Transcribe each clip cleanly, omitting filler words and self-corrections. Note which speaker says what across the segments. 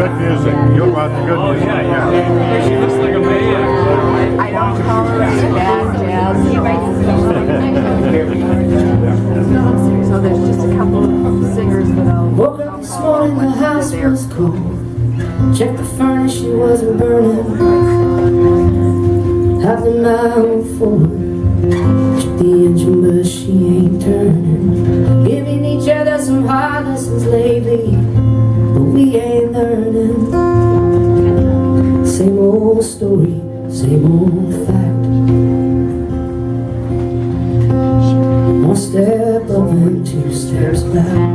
Speaker 1: Good music. You want the good music. Yeah.
Speaker 2: She looks like a man.
Speaker 3: I don't call her bad jazz. So there's just a couple of singers that I'll...
Speaker 4: Woke up this morning, the house was cold. Checked the furnace, she wasn't burning. Half the mile forward. Checked the engine, but she ain't turning. Giving each other some hard lessons lately, but we ain't learning. Same old story, same old fact. One step up and two steps back.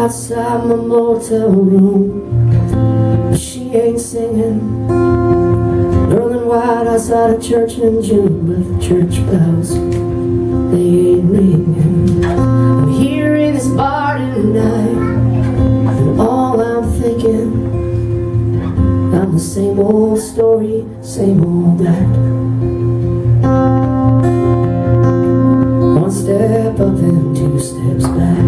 Speaker 4: Outside my motel room, but she ain't singing. Girl in white outside a church in June, but the church bells, they ain't ringing. I'm here in this bar tonight, and all I'm thinking, I'm the same old story, same old act. One step up and two steps back.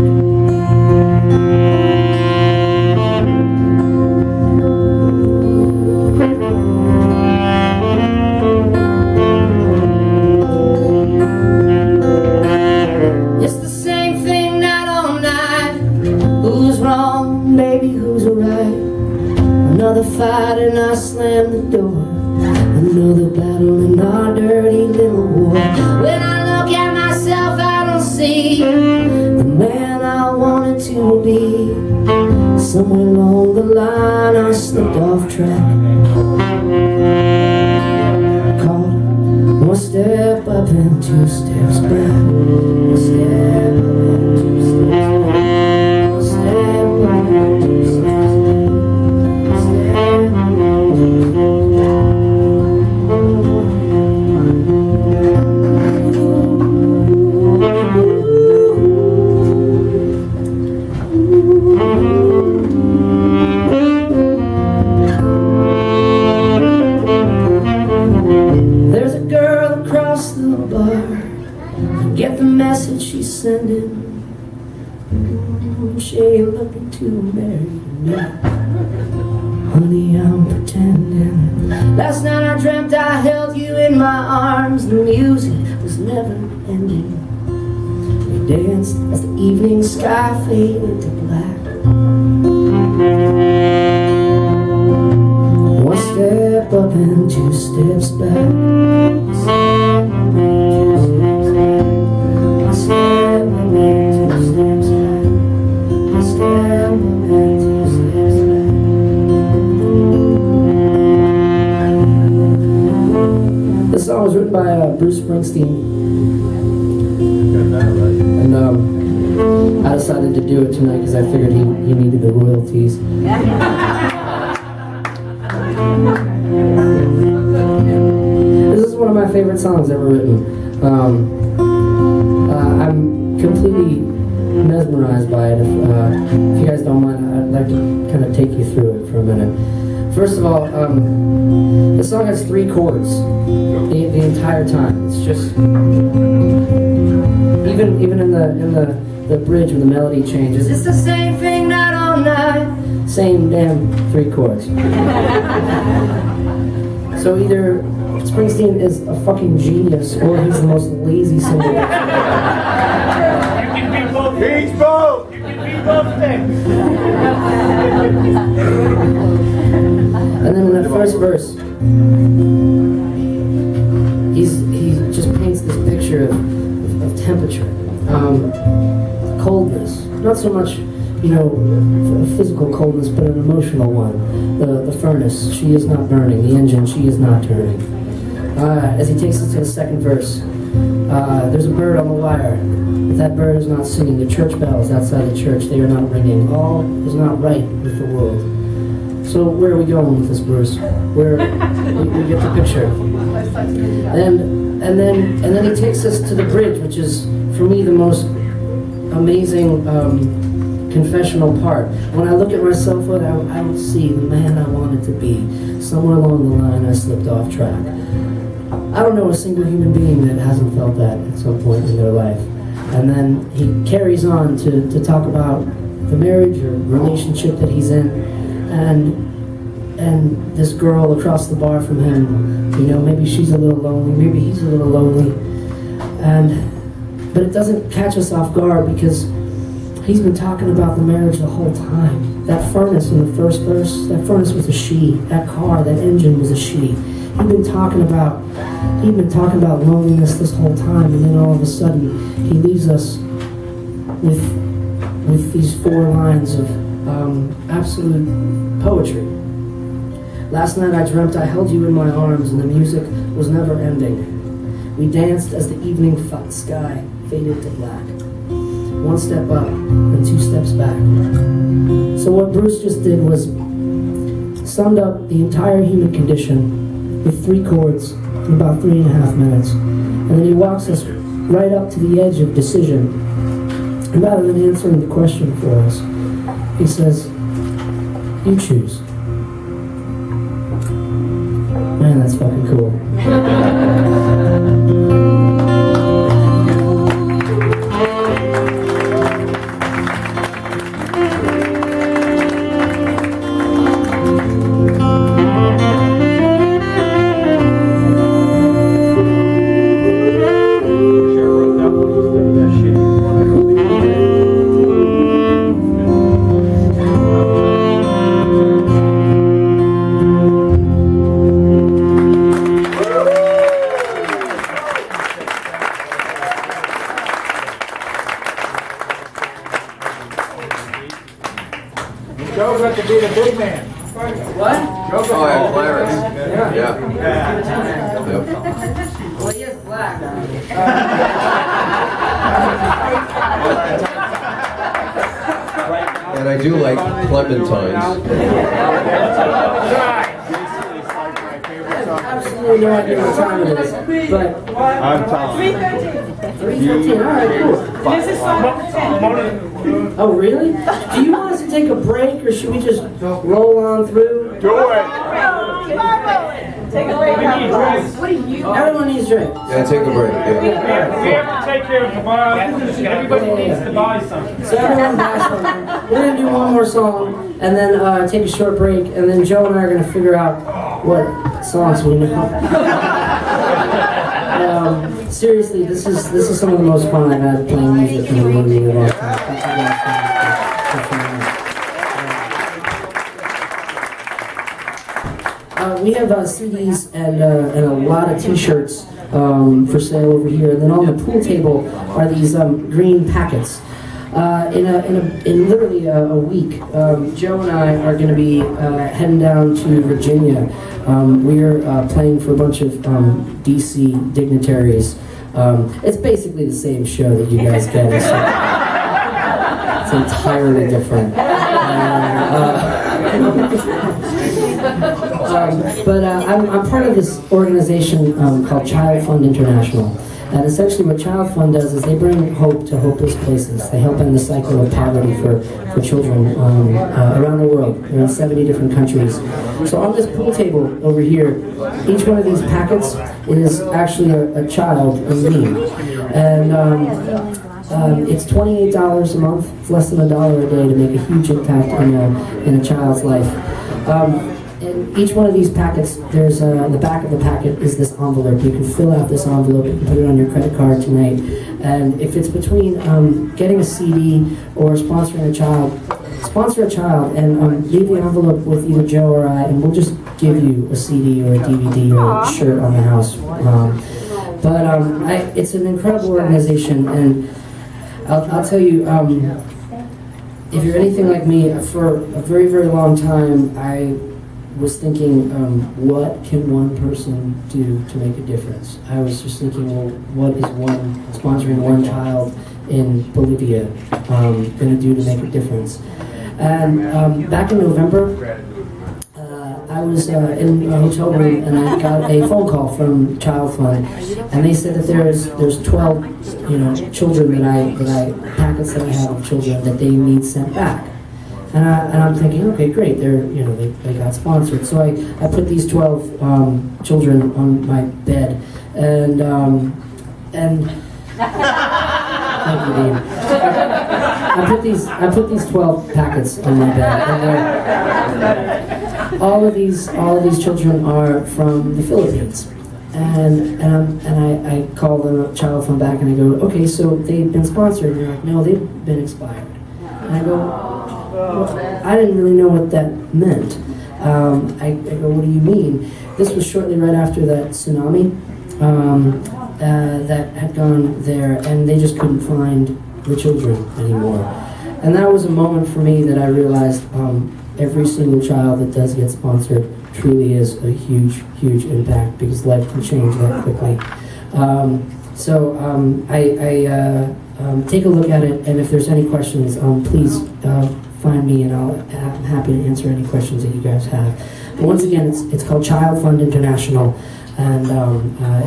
Speaker 4: Another fight and I slam the door. Another battle in our dirty little war. When I look at myself I don't see the man I wanted to be. Somewhere along the line I slipped off track. Caught one step up and two steps back. One step up and two steps back. One step up and two steps back. There's a girl across the bar. Get the message she's sending. She ain't looking to marry me. Honey, I'm pretending. Last night I dreamt I held you in my arms. The music was never ending. We danced as the evening sky faded to black. One step up and two steps back. One step up and two steps back. One step up and two steps back. This song was written by Bruce Springsteen, and I decided to do it tonight because I figured he needed the royalties. This is one of my favorite songs ever written. I'm completely mesmerized by it. If you guys don't mind, I'd like to kind of take you through it for a minute. First of all, the song has 3 chords the entire time. It's just even in the bridge when the melody changes, it's the same thing night on night, same damn 3 chords. So either Springsteen is a fucking genius or he's the most lazy singer.
Speaker 2: You can be both. He's both. You can be both things.
Speaker 4: And then in the first verse, he just paints this picture of temperature, coldness. Not so much you know, a physical coldness, but an emotional one. The furnace, she is not burning. The engine, she is not turning. As he takes us to the second verse, there's a bird on the wire. If that bird is not singing, the church bells outside the church, they are not ringing. All is not right with the world. So where are we going with this, Bruce? Where we get the picture. And then he takes us to the bridge, which is, for me, the most amazing confessional part. When I look at myself, I don't see the man I wanted to be. Somewhere along the line, I slipped off track. I don't know a single human being that hasn't felt that at some point in their life. And then he carries on to talk about the marriage or relationship that he's in, and this girl across the bar from him, you know, maybe she's a little lonely, maybe he's a little lonely, but it doesn't catch us off guard because he's been talking about the marriage the whole time. That furnace in the first verse, that furnace was a she. That car, that engine was a she. He'd been talking about loneliness this whole time, and then all of a sudden he leaves us with these 4 lines of absolute poetry. Last night I dreamt I held you in my arms and the music was never ending. We danced as the evening sky faded to black. 1 step up and 2 steps back. So what Bruce just did was summed up the entire human condition with 3 chords in about 3.5 minutes. And then he walks us right up to the edge of decision. And rather than answering the question for us, he says, you choose. Man, that's fucking cool.
Speaker 2: Joe got to be the big man.
Speaker 4: What?
Speaker 2: Joe got
Speaker 5: Glier. Yeah. Yep.
Speaker 4: Well, he is black.
Speaker 5: And I do like clementines.
Speaker 4: Absolutely no idea what time it is, but
Speaker 1: I'm telling you.
Speaker 4: 3:15. All right, cool. Oh, really? Do you want us to take a break, or should we just roll on through?
Speaker 1: Do it.
Speaker 3: Take a break. What do you?
Speaker 4: Everyone needs a drink.
Speaker 5: Yeah, take a break. Yeah.
Speaker 2: We have to take care of tomorrow. Everybody needs to buy something.
Speaker 4: So everyone buy something. We're gonna do one more song, and then take a short break, and then Joe and I are gonna figure out what songs we know. Seriously, this is some of the most fun I've had playing music in a really long time. Thank you guys so much. We have CDs and a lot of T-shirts for sale over here, and then on the pool table are these green packets. In literally a week, Joe and I are going to be heading down to Virginia. We're playing for a bunch of DC dignitaries. It's basically the same show that you guys get. It's entirely different. But I'm part of this organization called Child Fund International. And essentially what Child Fund does is they bring hope to hopeless places. They help end the cycle of poverty for children around the world. They're in 70 different countries. So on this pool table over here, each one of these packets is actually a child and me. And it's $28 a month. It's less than $1 a day to make a huge impact in a child's life. In each one of these packets, there's the back of the packet is this envelope. You can fill out this envelope, you can put it on your credit card tonight. And if it's between getting a CD or sponsoring a child, sponsor a child and leave the envelope with either Joe or I, and we'll just give you a CD or a DVD or a shirt on the house. It's an incredible organization, and I'll tell you, if you're anything like me, for a very, very long time, I was thinking, what can one person do to make a difference? I was just thinking, well, what is sponsoring one child in Bolivia going to do to make a difference? And back in November, I was in a hotel room and I got a phone call from Child Fund, and they said that there's 12 children packets that I have of children that they need sent back. And I'm thinking, okay, great, they got sponsored. So I put these 12 children on my bed, and thank you, Dean. I put these 12 packets on my bed, and all of these children are from the Philippines. And I call the Child Fund back and I go, okay, so they've been sponsored. And they're like, no, they've been expired. And I go, well, I didn't really know what that meant. I go, what do you mean? This was shortly right after that tsunami that had gone there, and they just couldn't find the children anymore. And that was a moment for me that I realized every single child that does get sponsored truly is a huge, huge impact, because life can change that quickly. I take a look at it, and if there's any questions, please find me, and I'm happy to answer any questions that you guys have. But once again, it's called Child Fund International, and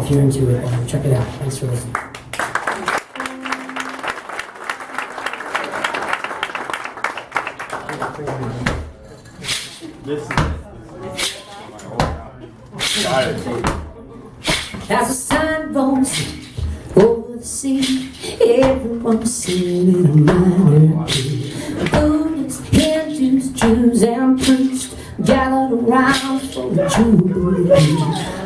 Speaker 4: if you're into it, check it out. Thanks for listening. As the sun rolls over the sea, everyone's singing a minor key. Buddhists, Hindus, Jews, and priests gathered around for the jubilee.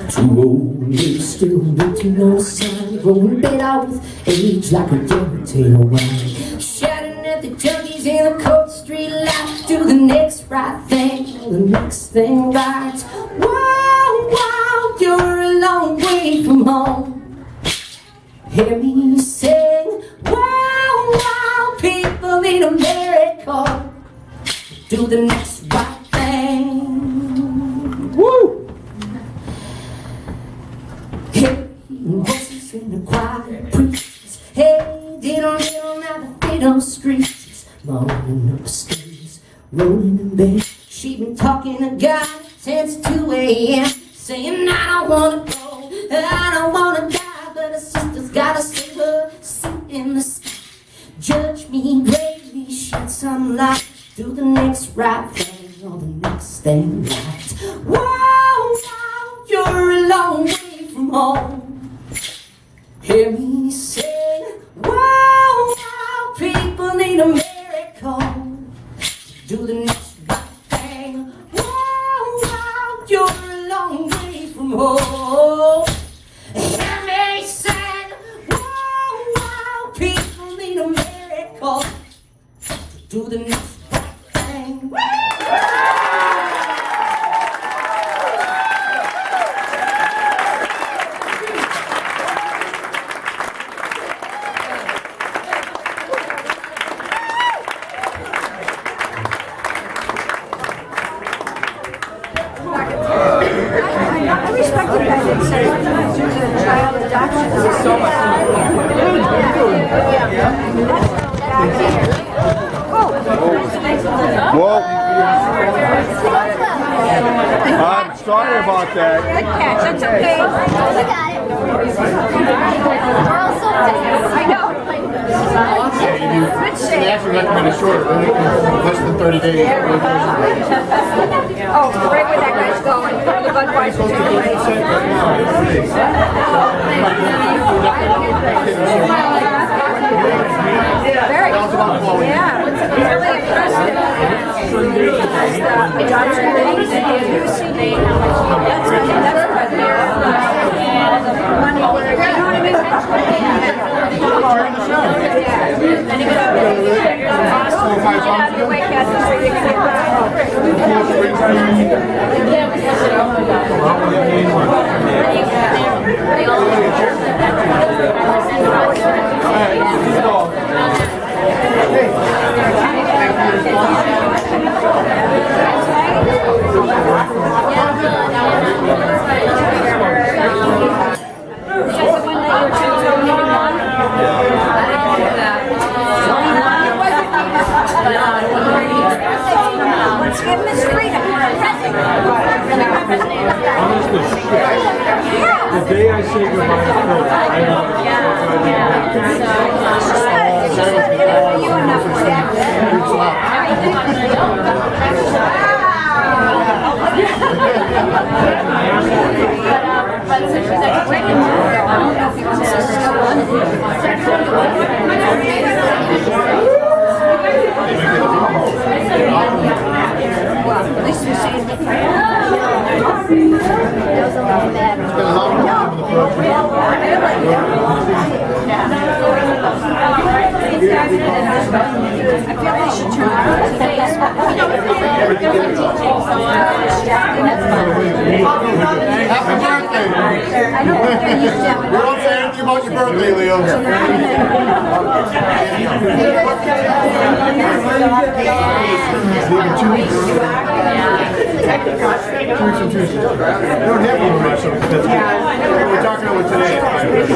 Speaker 4: Too old, they still waiting on the sun, growing bitter with age like a yellowtail wine. Shouting at the junkies in the cold street light, do the next right thing, the next thing right. Wow, wow, you're a long way from home. Hear me sing, wow, wow, people need a miracle. Do the next right thing. Woo! Hey, voices in the choir, preachers. Hey, diddle, diddle, now the fiddle screeches. Moaning upstairs, rolling in bed. She been talking to God since 2 a.m. Saying, I don't wanna go, I don't wanna die, but her sister's gotta save her seat in the sky. Judge me greatly, shed some light, do the next right thing, or the next thing right. Wow, wow, you're a long way from home. Hear me sing, wow, wow, people need a miracle. Do the next right thing, wow, wow, you're a long way from home. Hear me sing, wow, wow, people need a miracle. Do the next right thing.
Speaker 3: I respect the fact that it says do the child adoption. So much.
Speaker 1: Whoa. I'm sorry about that.
Speaker 3: Good catch, that's okay. We got it. We're all so fast. I know.
Speaker 1: They actually recommend a shorter, less than 30 days.
Speaker 3: Oh, right where that guy's going. The Budweiser Very cool. Yeah. Really impressive. Adoption babies and UCD. That's money where, you know what I mean?
Speaker 1: Hey,
Speaker 3: Let's give him his freedom.
Speaker 1: The day I say goodbye to Phil, I know
Speaker 3: It's just not good for you enough for that. But since she's like breaking, I don't know if he wants to still run it. Well, at least we see it. Doesn't really matter. I feel they should turn around and say,
Speaker 1: Happy birthday!
Speaker 3: I don't think they're used to it.
Speaker 1: We don't say anything about your birthday, Leo. Leaving 2 weeks. 2 weeks and Tuesday. I don't have one much, so that's good. We're talking about today. Did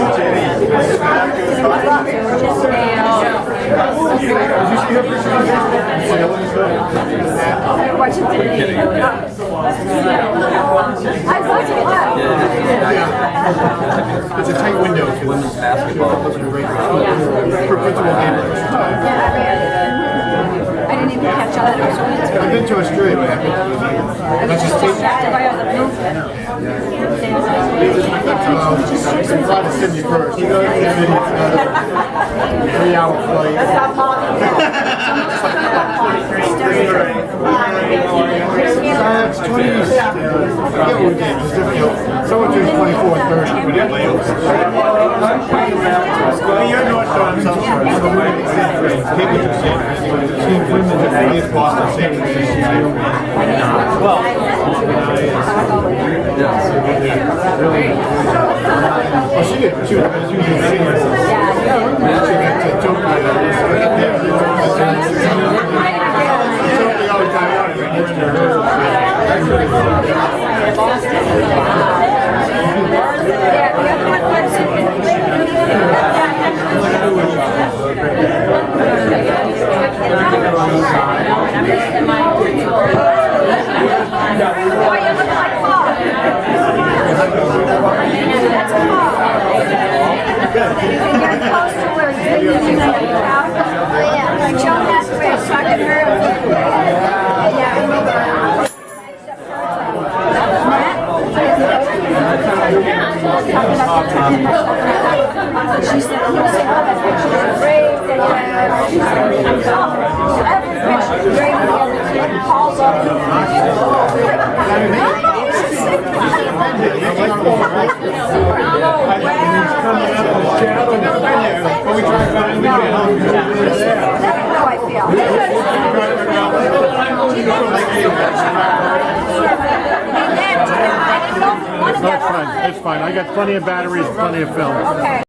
Speaker 1: you see her picture? It's a tight window. Women's basketball. For principal game.
Speaker 3: I didn't even catch on.
Speaker 1: I've been to Australia, but that's just
Speaker 3: Distracted by all the movement.
Speaker 1: I'm flying to Sydney first. You go to Sydney, it's another 3-hour flight. It's 20. I forget what game. It's difficult. Someone does 24 and 30. You're North Shore, I'm South Shore. So we're in the same grade. People do the same thing. Team women that play in Boston, same position. Well, oh, she did. She was using seniors. She went to Tokyo. Tokyo all the time out.
Speaker 3: She said, he was saying, oh, that picture was great. She said, every picture was great. And Paul's up. That's how I feel.
Speaker 1: That's fine. It's fine. I got plenty of batteries, plenty of film.
Speaker 3: Okay.